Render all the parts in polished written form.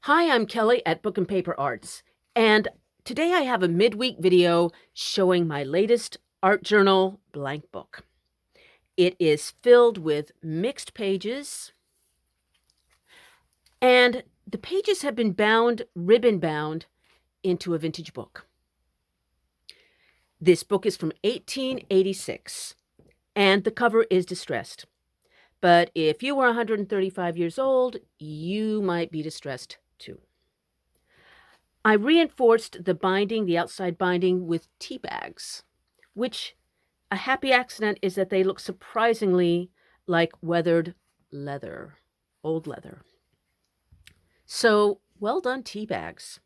Hi, I'm Kelly at Book and Paper Arts, and today I have a midweek video showing my latest art journal blank book. It is filled with mixed pages, and the pages have been bound, ribbon bound, into a vintage book. This book is from 1886, and the cover is distressed. But if you were 135 years old, you might be distressed too. I reinforced the binding, the outside binding, with tea bags, which a happy accident is that they look surprisingly like weathered leather, old leather. So, well done, tea bags.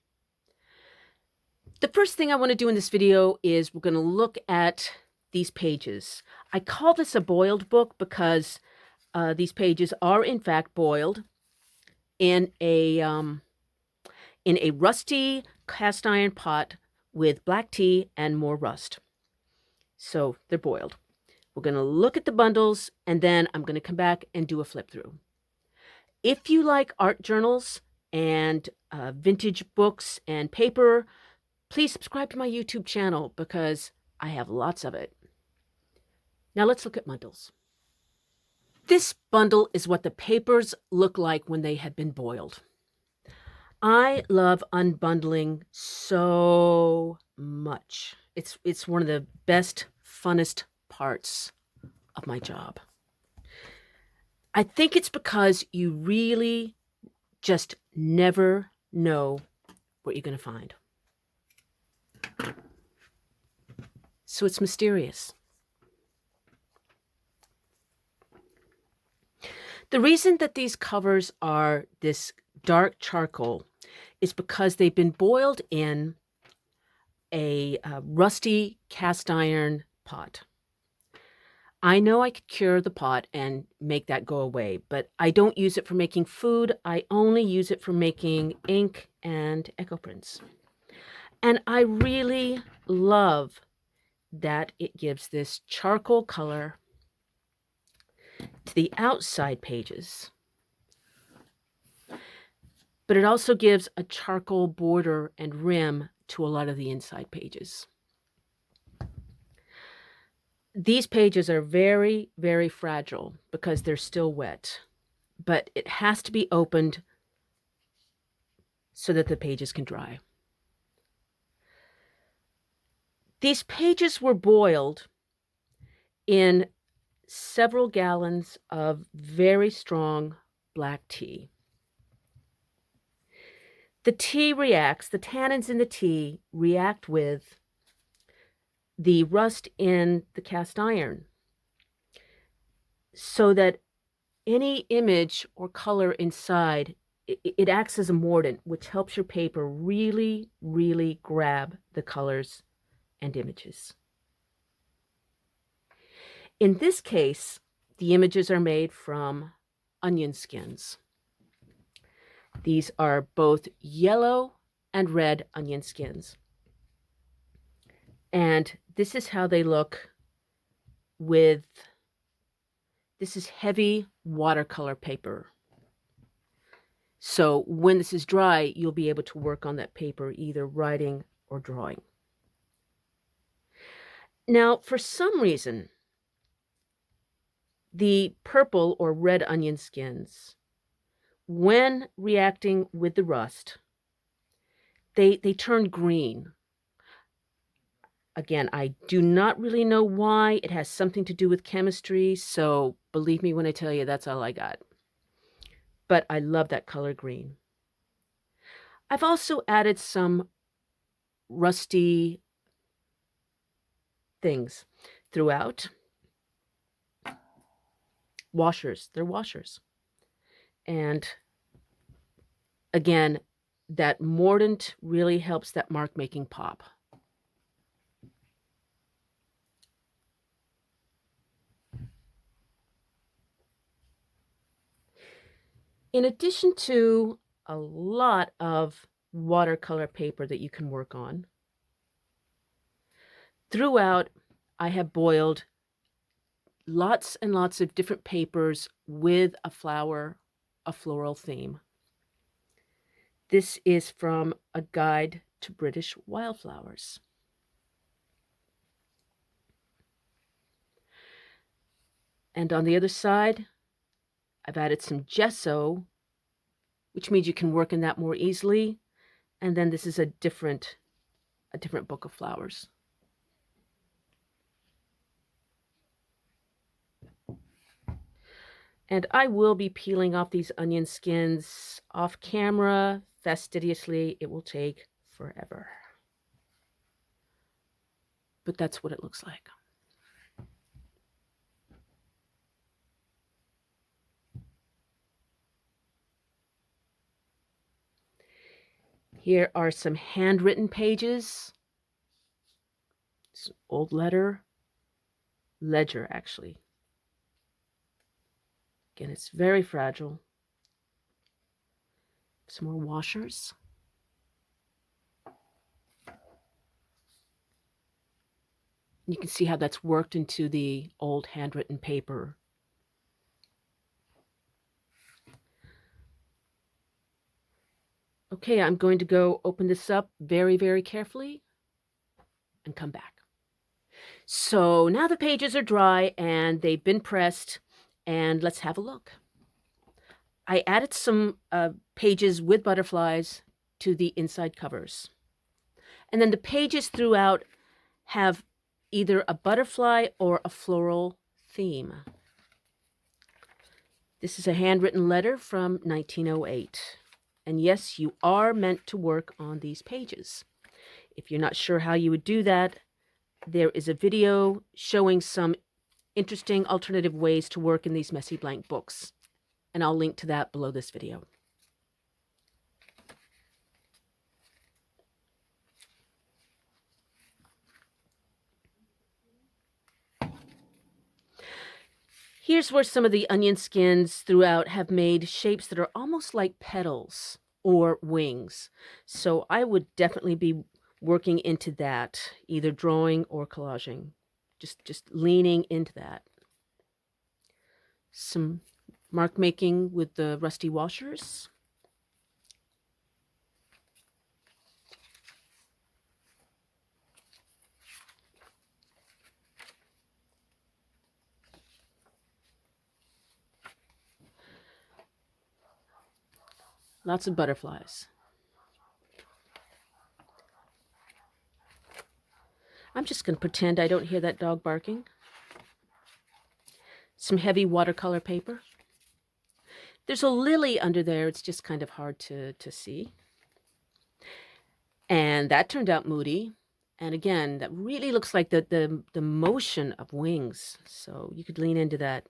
The first thing I want to do in this video is we're going to look at these pages. I call this a boiled book because these pages are in fact boiled in a rusty cast iron pot with black tea and more rust. So they're boiled. We're going to look at the bundles, and then I'm going to come back and do a flip through. If you like art journals and vintage books and paper, please subscribe to my YouTube channel because I have lots of it. Now let's look at bundles. This bundle is what the papers look like when they have been boiled. I love unbundling so much. It's one of the best, funnest parts of my job. I think it's because you really just never know what you're going to find. So it's mysterious. The reason that these covers are this dark charcoal is because they've been boiled in a rusty cast iron pot. I know I could cure the pot and make that go away, but I don't use it for making food. I only use it for making ink and echo prints. And I really love that it gives this charcoal color to the outside pages, but it also gives a charcoal border and rim to a lot of the inside pages. These pages are very, very fragile because they're still wet, but it has to be opened so that the pages can dry. These pages were boiled in several gallons of very strong black tea. The tea reacts, the tannins in the tea react with the rust in the cast iron so that any image or color inside, it acts as a mordant, which helps your paper really, really grab the colors and images. In this case, the images are made from onion skins. These are both yellow and red onion skins. And this is how they look this is heavy watercolor paper. So when this is dry, you'll be able to work on that paper, either writing or drawing. Now, for some reason, the purple or red onion skins, when reacting with the rust, they turn green. Again, I do not really know why. It has something to do with chemistry, so believe me when I tell you that's all I got. But I love that color green. I've also added some rusty things throughout. Washers, they're washers. And again, that mordant really helps that mark making pop. In addition to a lot of watercolor paper that you can work on, throughout I have boiled lots and lots of different papers with a floral theme. This is from A Guide to British Wildflowers. And on the other side, I've added some gesso, which means you can work in that more easily. And then this is a different book of flowers. And I will be peeling off these onion skins off camera fastidiously. It will take forever. But that's what it looks like. Here are some handwritten pages. It's an old ledger, actually. Again, it's very fragile. Some more washers. You can see how that's worked into the old handwritten paper. Okay, I'm going to go open this up very, very carefully and come back. So now the pages are dry and they've been pressed, and let's have a look. I added some pages with butterflies to the inside covers. And then the pages throughout have either a butterfly or a floral theme. This is a handwritten letter from 1908. And yes, you are meant to work on these pages. If you're not sure how you would do that, there is a video showing some interesting alternative ways to work in these messy blank books. And I'll link to that below this video. Here's where some of the onion skins throughout have made shapes that are almost like petals or wings. So I would definitely be working into that, either drawing or collaging. Just leaning into that. Some mark making with the rusty washers. Lots of butterflies. I'm just going to pretend I don't hear that dog barking. Some heavy watercolor paper. There's a lily under there. It's just kind of hard to see. And that turned out moody. And again, that really looks like the motion of wings. So you could lean into that.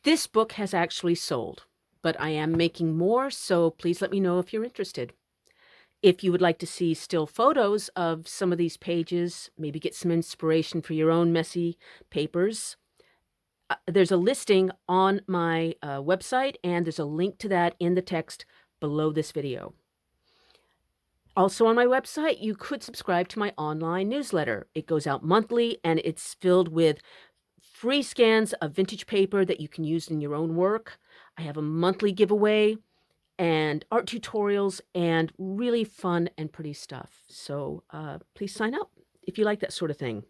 This book has actually sold, but I am making more, so please let me know if you're interested. If you would like to see still photos of some of these pages, maybe get some inspiration for your own messy papers, there's a listing on my website, and there's a link to that in the text below this video. Also on my website, you could subscribe to my online newsletter. It goes out monthly, and it's filled with free scans of vintage paper that you can use in your own work. I have a monthly giveaway and art tutorials and really fun and pretty stuff. So please sign up if you like that sort of thing.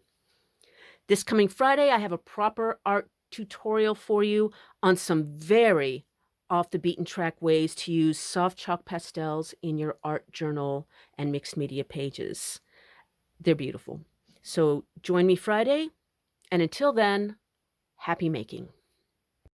This coming Friday, I have a proper art tutorial for you on some very off the beaten track ways to use soft chalk pastels in your art journal and mixed media pages. They're beautiful. So join me Friday, and until then, happy making.